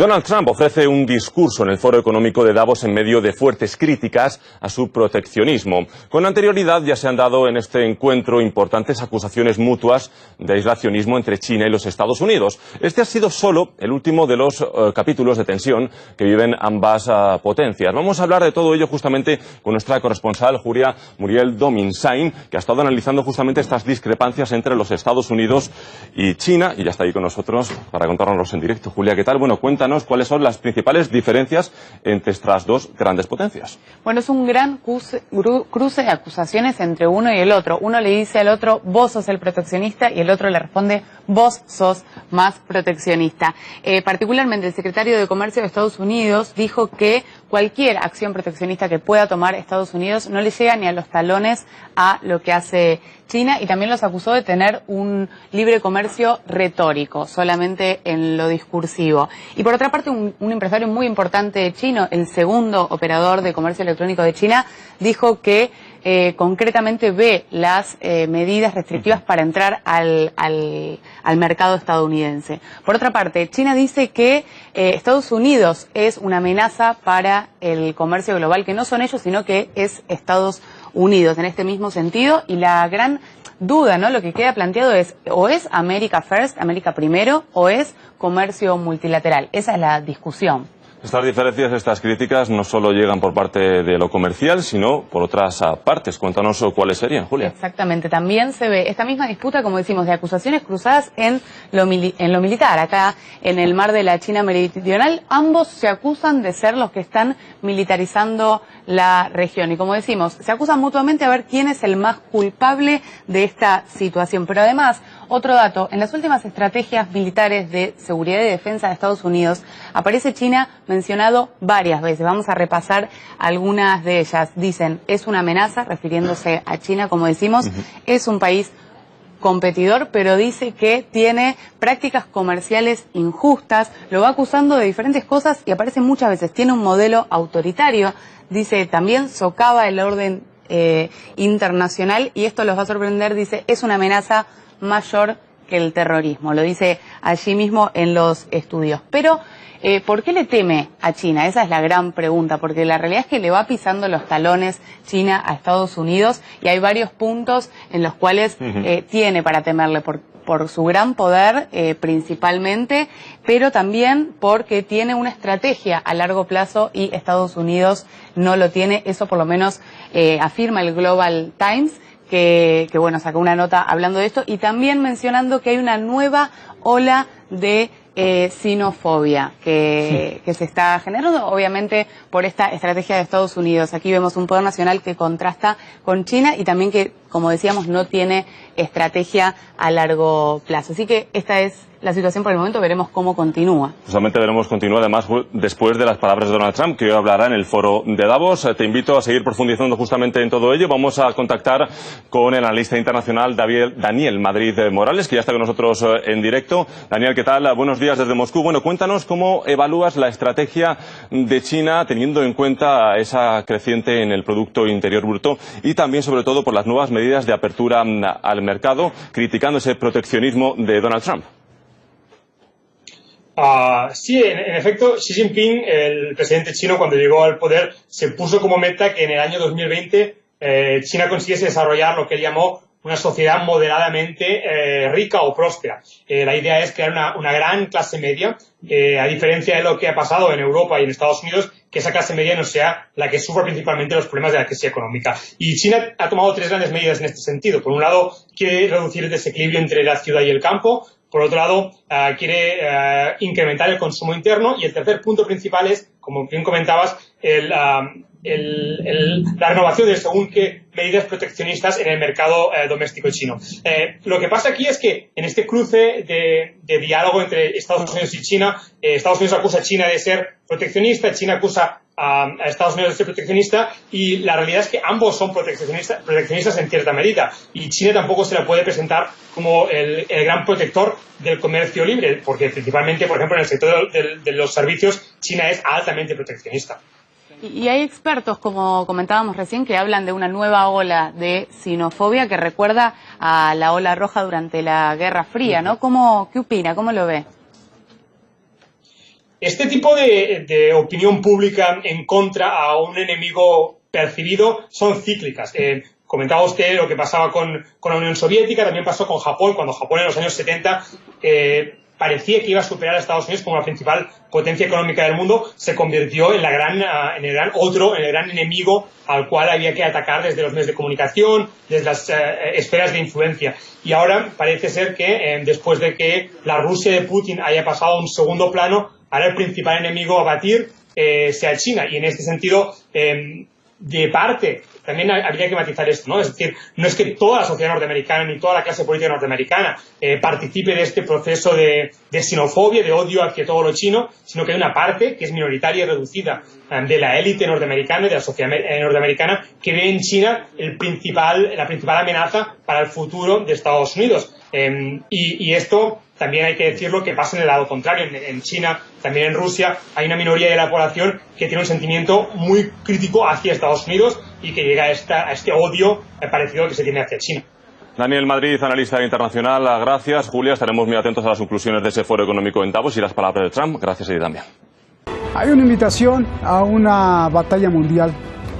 Donald Trump ofrece un discurso en el Foro Económico de Davos en medio de fuertes críticas a su proteccionismo. Con anterioridad ya se han dado en este encuentro importantes acusaciones mutuas de aislacionismo entre China y los Estados Unidos. Este ha sido solo el último de los capítulos de tensión que viven ambas potencias. Vamos a hablar de todo ello justamente con nuestra corresponsal Julia Muriel Dominsain, que ha estado analizando justamente estas discrepancias entre los Estados Unidos y China, y ya está ahí con nosotros para contárnoslos en directo. Julia, ¿qué tal? Bueno, cuéntanos cuáles son las principales diferencias entre estas dos grandes potencias. Bueno, es un gran cruce de acusaciones entre uno y el otro. Uno le dice al otro, vos sos el proteccionista, y el otro le responde, vos sos más proteccionista. Particularmente el secretario de Comercio de Estados Unidos dijo que cualquier acción proteccionista que pueda tomar Estados Unidos no le llega ni a los talones a lo que hace China, y también los acusó de tener un libre comercio retórico, solamente en lo discursivo. Y por otra parte, un empresario muy importante chino, el segundo operador de comercio electrónico de China, dijo que concretamente ve las medidas restrictivas para entrar al mercado estadounidense. Por otra parte, China dice que Estados Unidos es una amenaza para el comercio global, que no son ellos, sino que es Estados Unidos en este mismo sentido, y la gran duda, ¿no? Lo que queda planteado es, o es America First, América primero, o es comercio multilateral. Esa es la discusión. Estas diferencias, estas críticas, no solo llegan por parte de lo comercial, sino por otras partes. Cuéntanos cuáles serían, Julia. Exactamente. También se ve esta misma disputa, como decimos, de acusaciones cruzadas en lo militar. Acá, en el mar de la China Meridional, ambos se acusan de ser los que están militarizando la región. Y como decimos, se acusan mutuamente a ver quién es el más culpable de esta situación. Pero además, otro dato, en las últimas estrategias militares de seguridad y defensa de Estados Unidos, aparece China mencionado varias veces. Vamos a repasar algunas de ellas. Dicen, es una amenaza, refiriéndose a China, como decimos, es un país competidor, pero dice que tiene prácticas comerciales injustas, lo va acusando de diferentes cosas y aparece muchas veces. Tiene un modelo autoritario, dice también socava el orden internacional, y esto los va a sorprender, dice, es una amenaza mayor que el terrorismo. Lo dice allí mismo en los estudios. Pero ¿por qué le teme a China? Esa es la gran pregunta, porque la realidad es que le va pisando los talones China a Estados Unidos, y hay varios puntos en los cuales tiene para temerle por su gran poder principalmente, pero también porque tiene una estrategia a largo plazo y Estados Unidos no lo tiene. Eso por lo menos afirma el Global Times, que bueno, sacó una nota hablando de esto y también mencionando que hay una nueva ola de sinofobia que se está generando, obviamente, por esta estrategia de Estados Unidos. Aquí vemos un poder nacional que contrasta con China y también que, como decíamos, no tiene estrategia a largo plazo. Así que esta es la situación por el momento, veremos cómo continúa. Justamente veremos continúa, además, después de las palabras de Donald Trump, que hoy hablará en el foro de Davos. Te invito a seguir profundizando justamente en todo ello. Vamos a contactar con el analista internacional Daniel Madrid Morales, que ya está con nosotros en directo. Daniel, ¿qué tal? Buenos días desde Moscú. Bueno, cuéntanos cómo evalúas la estrategia de China, teniendo en cuenta esa creciente en el Producto Interior Bruto y también, sobre todo, por las nuevas medidas de apertura al mercado, criticando ese proteccionismo de Donald Trump. Sí, en efecto, Xi Jinping, el presidente chino, cuando llegó al poder, se puso como meta que en el año 2020 China consiguiese desarrollar lo que él llamó una sociedad moderadamente rica o próspera. La idea es crear una gran clase media, a diferencia de lo que ha pasado en Europa y en Estados Unidos, que esa clase media no sea la que sufra principalmente los problemas de la crisis económica. Y China ha tomado tres grandes medidas en este sentido. Por un lado, quiere reducir el desequilibrio entre la ciudad y el campo. Por otro lado, quiere incrementar el consumo interno. Y el tercer punto principal es, como bien comentabas, la renovación de según qué medidas proteccionistas en el mercado doméstico chino. Lo que pasa aquí es que en este cruce de diálogo entre Estados Unidos y China, Estados Unidos acusa a China de ser proteccionista, China acusa a Estados Unidos de ser proteccionista, y la realidad es que ambos son proteccionistas en cierta medida, y China tampoco se la puede presentar como el gran protector del comercio libre, porque principalmente, por ejemplo, en el sector de los servicios, China es altamente proteccionista. Y hay expertos, como comentábamos recién, que hablan de una nueva ola de sinofobia que recuerda a la ola roja durante la Guerra Fría, ¿no? ¿Qué opina? ¿Cómo lo ve? Este tipo de opinión pública en contra a un enemigo percibido son cíclicas. Comentaba usted lo que pasaba con la Unión Soviética, también pasó con Japón, cuando Japón en los años 70 parecía que iba a superar a Estados Unidos como la principal potencia económica del mundo, se convirtió en el gran enemigo al cual había que atacar desde los medios de comunicación, desde las esferas de influencia. Y ahora parece ser que después de que la Rusia de Putin haya pasado a un segundo plano, ahora el principal enemigo a batir sea China. Y en este sentido, de parte, también habría que matizar esto, ¿no? Es decir, no es que toda la sociedad norteamericana ni toda la clase política norteamericana participe de este proceso de xenofobia, de odio hacia todo lo chino, sino que hay una parte que es minoritaria y reducida de la élite norteamericana y de la sociedad norteamericana que ve en China la principal amenaza para el futuro de Estados Unidos. Y esto también hay que decirlo que pasa en el lado contrario. En China, también en Rusia, hay una minoría de la población que tiene un sentimiento muy crítico hacia Estados Unidos y que llega a este odio parecido que se tiene hacia China. Daniel Madrid, analista internacional, gracias. Julia, estaremos muy atentos a las conclusiones de ese foro económico en Davos y las palabras de Trump. Gracias a ti también. Hay una invitación a una batalla mundial,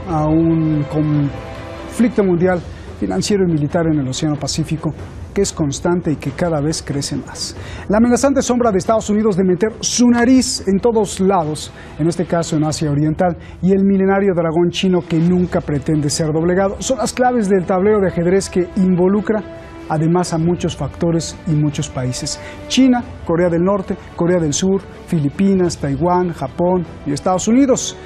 a un conflicto mundial financiero y militar en el Océano Pacífico, que es constante y que cada vez crece más. La amenazante sombra de Estados Unidos de meter su nariz en todos lados, en este caso en Asia Oriental, y el milenario dragón chino que nunca pretende ser doblegado, son las claves del tablero de ajedrez que involucra además a muchos factores y muchos países. China, Corea del Norte, Corea del Sur, Filipinas, Taiwán, Japón y Estados Unidos.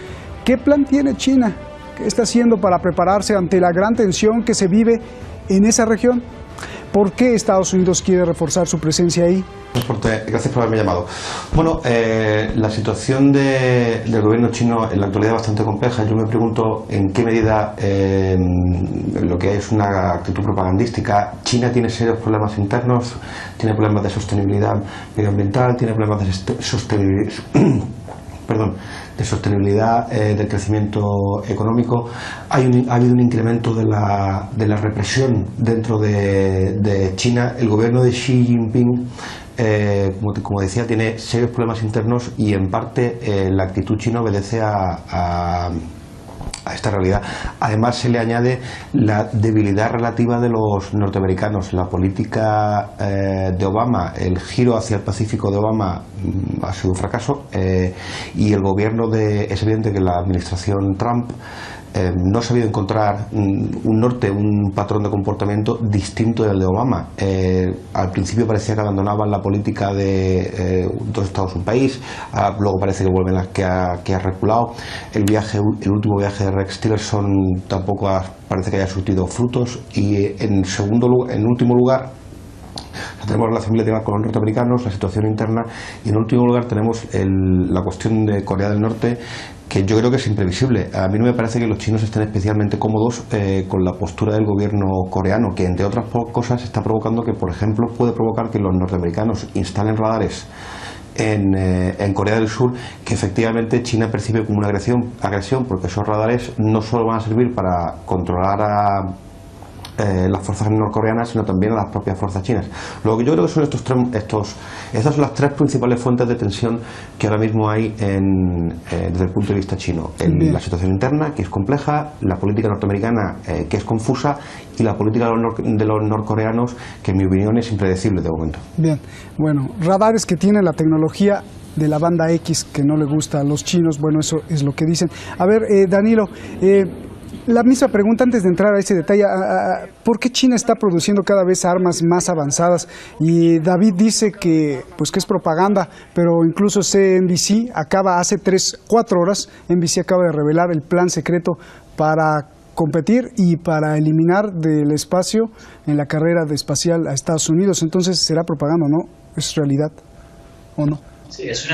¿Qué plan tiene China? ¿Qué está haciendo para prepararse ante la gran tensión que se vive en esa región? ¿Por qué Estados Unidos quiere reforzar su presencia ahí? Gracias por haberme llamado. Bueno, la situación del gobierno chino en la actualidad es bastante compleja. Yo me pregunto en qué medida lo que es una actitud propagandística. China tiene serios problemas internos, tiene problemas de sostenibilidad medioambiental, tiene problemas de sostenibilidad del crecimiento económico. Ha habido un incremento de la represión dentro de China. El gobierno de Xi Jinping, como decía, tiene serios problemas internos y en parte la actitud china obedece a esta realidad. Además se le añade la debilidad relativa de los norteamericanos. La política de Obama, el giro hacia el Pacífico de Obama ha sido un fracaso y el gobierno es evidente que la administración Trump no ha sabido encontrar un norte, un patrón de comportamiento distinto del de Obama. Al principio parecía que abandonaban la política de dos estados un país, luego parece que vuelven a que ha reculado. El último viaje de Rex Tillerson tampoco parece que haya surtido frutos y en último lugar tenemos relación bilateral con los norteamericanos, la situación interna y en último lugar tenemos la cuestión de Corea del Norte, que yo creo que es imprevisible. A mí no me parece que los chinos estén especialmente cómodos con la postura del gobierno coreano, que entre otras cosas está provocando que, por ejemplo, puede provocar que los norteamericanos instalen radares en Corea del Sur, que efectivamente China percibe como una agresión, porque esos radares no solo van a servir para controlar a las fuerzas norcoreanas, sino también a las propias fuerzas chinas. Lo que yo creo que son estas son las tres principales fuentes de tensión que ahora mismo hay desde el punto de vista chino. La situación interna, que es compleja, la política norteamericana, que es confusa, y la política de los norcoreanos, que en mi opinión es impredecible de momento. Bien, bueno, radares que tienen la tecnología de la banda X que no le gusta a los chinos, bueno, eso es lo que dicen. A ver, Danilo, la misma pregunta antes de entrar a ese detalle, ¿por qué China está produciendo cada vez armas más avanzadas? Y David dice que es propaganda, pero incluso CNBC hace 4 horas, NBC acaba de revelar el plan secreto para competir y para eliminar del espacio en la carrera espacial a Estados Unidos. Entonces, ¿será propaganda o no? ¿Es realidad o no? Sí, es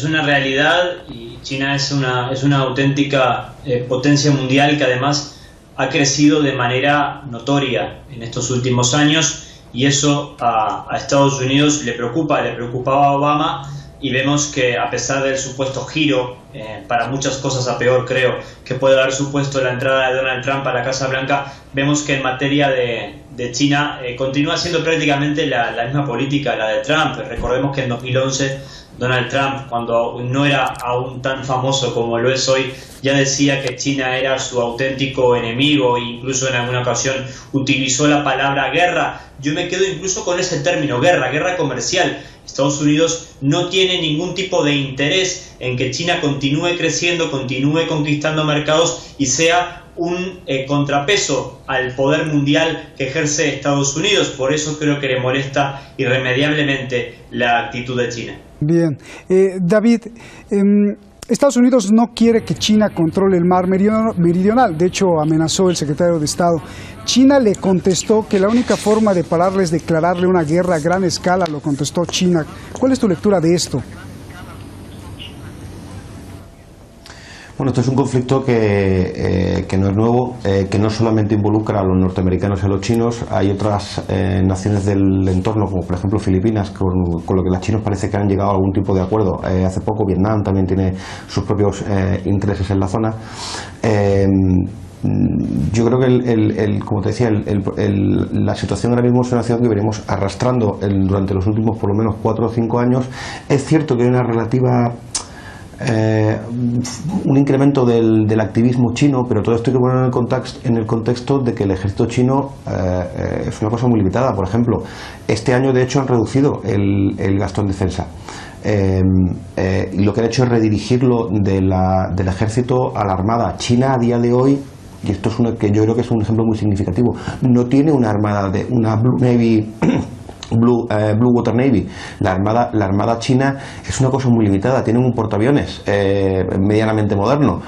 una realidad y China es una auténtica potencia mundial que además ha crecido de manera notoria en estos últimos años y eso a Estados Unidos le preocupaba a Obama y vemos que a pesar del supuesto giro, para muchas cosas a peor creo, que puede haber supuesto la entrada de Donald Trump a la Casa Blanca, vemos que en materia de China continúa siendo prácticamente la misma política, la de Trump. Recordemos que en 2011 Donald Trump, cuando no era aún tan famoso como lo es hoy, ya decía que China era su auténtico enemigo e incluso en alguna ocasión utilizó la palabra guerra. Yo me quedo incluso con ese término, guerra comercial. Estados Unidos no tiene ningún tipo de interés en que China continúe creciendo, continúe conquistando mercados y sea un contrapeso al poder mundial que ejerce Estados Unidos. Por eso creo que le molesta irremediablemente la actitud de China. Bien. David, Estados Unidos no quiere que China controle el mar meridional. De hecho, amenazó el secretario de Estado. China le contestó que la única forma de pararle es declararle una guerra a gran escala, lo contestó China. ¿Cuál es tu lectura de esto? Bueno, esto es un conflicto que no es nuevo, que no solamente involucra a los norteamericanos y a los chinos. Hay otras naciones del entorno, como por ejemplo Filipinas, con lo que los chinos parece que han llegado a algún tipo de acuerdo. Hace poco Vietnam también tiene sus propios intereses en la zona. Yo creo que, como te decía, la situación ahora mismo es una situación que venimos arrastrando durante los últimos por lo menos 4 o 5 años. Es cierto que hay una relativa... un incremento del activismo chino, pero todo esto hay que poner en el contexto de que el ejército chino es una cosa muy limitada. Por ejemplo, este año de hecho han reducido el gasto en defensa. Y lo que han hecho es redirigirlo del ejército a la armada. China a día de hoy, y esto es que yo creo que es un ejemplo muy significativo, no tiene una armada una Blue Navy Blue Water Navy. La armada china es una cosa muy limitada, tienen un portaaviones medianamente moderno.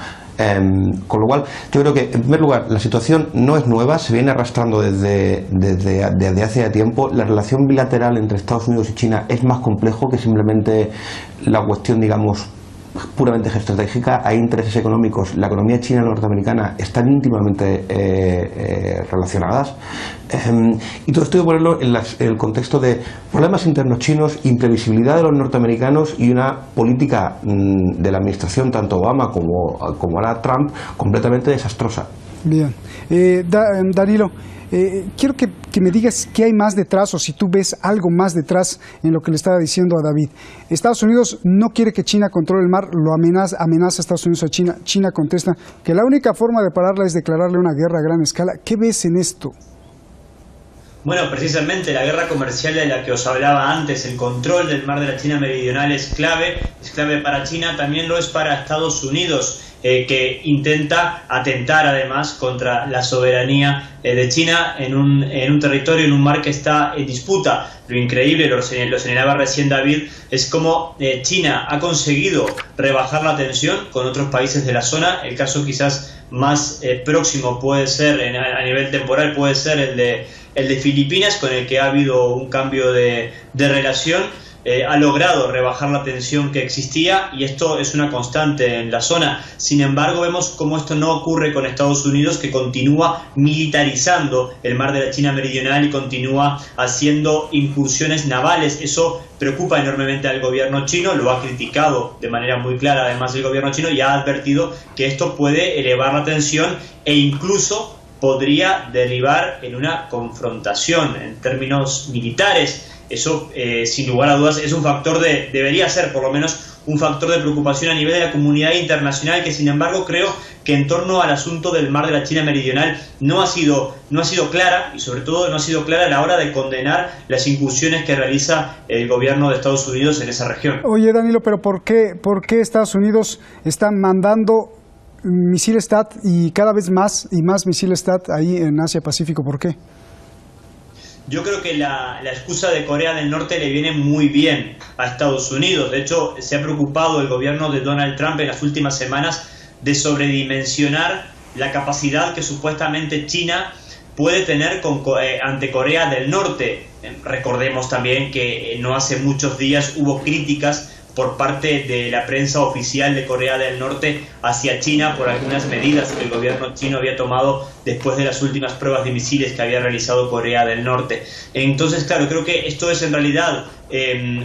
Con lo cual, yo creo que, en primer lugar, la situación no es nueva, se viene arrastrando desde hace tiempo. La relación bilateral entre Estados Unidos y China es más complejo que simplemente la cuestión, digamos, puramente geoestratégica. Hay intereses económicos. La economía china y la norteamericana están íntimamente relacionadas. Y todo esto hay que ponerlo en el contexto de problemas internos chinos, imprevisibilidad de los norteamericanos y una política de la administración, tanto Obama como ahora Trump, completamente desastrosa. Bien. Danilo, quiero que me digas qué hay más detrás, o si tú ves algo más detrás en lo que le estaba diciendo a David. Estados Unidos no quiere que China controle el mar, lo amenaza a Estados Unidos a China. China contesta que la única forma de pararla es declararle una guerra a gran escala. ¿Qué ves en esto? Bueno, precisamente la guerra comercial de la que os hablaba antes, el control del mar de la China meridional es clave para China, también lo es para Estados Unidos, que intenta atentar además contra la soberanía de China en un territorio, en un mar que está en disputa. Lo increíble, lo señalaba recién David, es cómo China ha conseguido rebajar la tensión con otros países de la zona. El caso quizás más próximo puede ser, a nivel temporal, puede ser el de Filipinas, con el que ha habido un cambio de relación. Ha logrado rebajar la tensión que existía y esto es una constante en la zona. Sin embargo, vemos cómo esto no ocurre con Estados Unidos, que continúa militarizando el mar de la China meridional y continúa haciendo incursiones navales. Eso preocupa enormemente al gobierno chino, lo ha criticado de manera muy clara además el gobierno chino, y ha advertido que esto puede elevar la tensión e incluso podría derivar en una confrontación en términos militares. Eso, sin lugar a dudas, es un factor debería ser por lo menos un factor de preocupación a nivel de la comunidad internacional, que sin embargo creo que en torno al asunto del mar de la China meridional no ha sido clara, y sobre todo no ha sido clara a la hora de condenar las incursiones que realiza el gobierno de Estados Unidos en esa región. Oye, Danilo, pero ¿por qué Estados Unidos está mandando misiles THAAD y cada vez más y más misiles THAAD ahí en Asia-Pacífico? ¿Por qué? Yo creo que la excusa de Corea del Norte le viene muy bien a Estados Unidos. De hecho, se ha preocupado el gobierno de Donald Trump en las últimas semanas de sobredimensionar la capacidad que supuestamente China puede tener ante Corea del Norte. Recordemos también que no hace muchos días hubo críticas por parte de la prensa oficial de Corea del Norte hacia China por algunas medidas que el gobierno chino había tomado después de las últimas pruebas de misiles que había realizado Corea del Norte. Entonces, claro, creo que esto es en realidad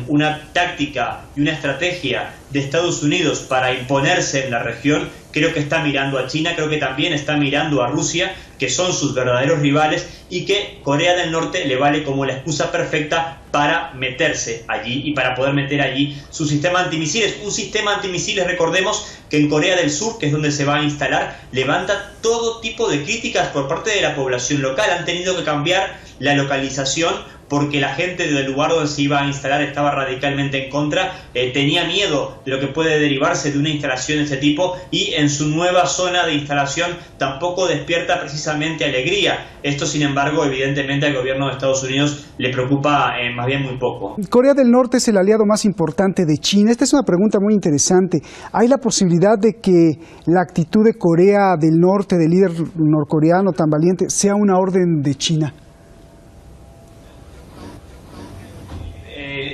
una táctica y una estrategia de Estados Unidos para imponerse en la región. Creo que está mirando a China, creo que también está mirando a Rusia, que son sus verdaderos rivales y que Corea del Norte le vale como la excusa perfecta para meterse allí y para poder meter allí su sistema antimisiles. Un sistema antimisiles, recordemos, que en Corea del Sur, que es donde se va a instalar, levanta todo tipo de críticas por parte de la población local. Han tenido que cambiar la localización porque la gente del lugar donde se iba a instalar estaba radicalmente en contra, tenía miedo de lo que puede derivarse de una instalación de este tipo, y en su nueva zona de instalación tampoco despierta precisamente alegría. Esto, sin embargo, evidentemente al gobierno de Estados Unidos le preocupa más bien muy poco. Corea del Norte es el aliado más importante de China. Esta es una pregunta muy interesante. ¿Hay la posibilidad de que la actitud de Corea del Norte, del líder norcoreano tan valiente, sea una orden de China?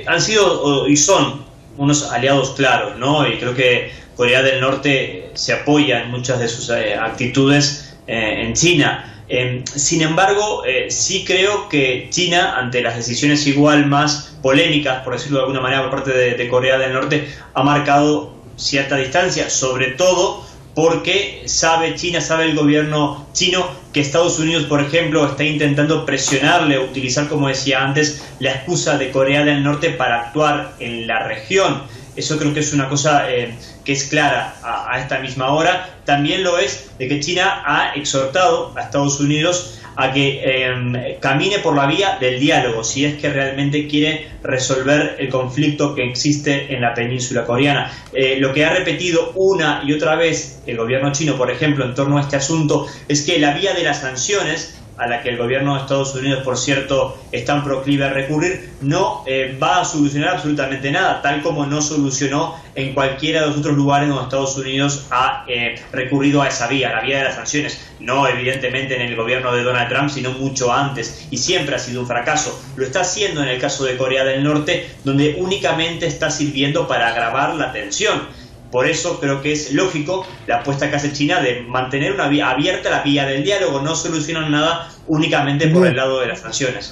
Han sido y son unos aliados claros, ¿no? Y creo que Corea del Norte se apoya en muchas de sus actitudes en China. Sin embargo, sí creo que China, ante las decisiones igual más polémicas, por decirlo de alguna manera, por parte de Corea del Norte, ha marcado cierta distancia, sobre todo porque sabe el gobierno chino que Estados Unidos, por ejemplo, está intentando presionarle, utilizar, como decía antes, la excusa de Corea del Norte para actuar en la región. Eso creo que es una cosa que es clara a esta misma hora. También lo es de que China ha exhortado a Estados Unidos a que camine por la vía del diálogo, si es que realmente quiere resolver el conflicto que existe en la península coreana. Lo que ha repetido una y otra vez el gobierno chino, por ejemplo, en torno a este asunto, es que la vía de las sanciones, a la que el gobierno de Estados Unidos, por cierto, es tan proclive a recurrir, no va a solucionar absolutamente nada, tal como no solucionó en cualquiera de los otros lugares donde Estados Unidos ha recurrido a esa vía, la vía de las sanciones. No, evidentemente, en el gobierno de Donald Trump, sino mucho antes, y siempre ha sido un fracaso. Lo está haciendo en el caso de Corea del Norte, donde únicamente está sirviendo para agravar la tensión. Por eso creo que es lógico la apuesta que hace China de mantener una vía abierta, la vía del diálogo. No solucionan nada únicamente por el lado de las sanciones.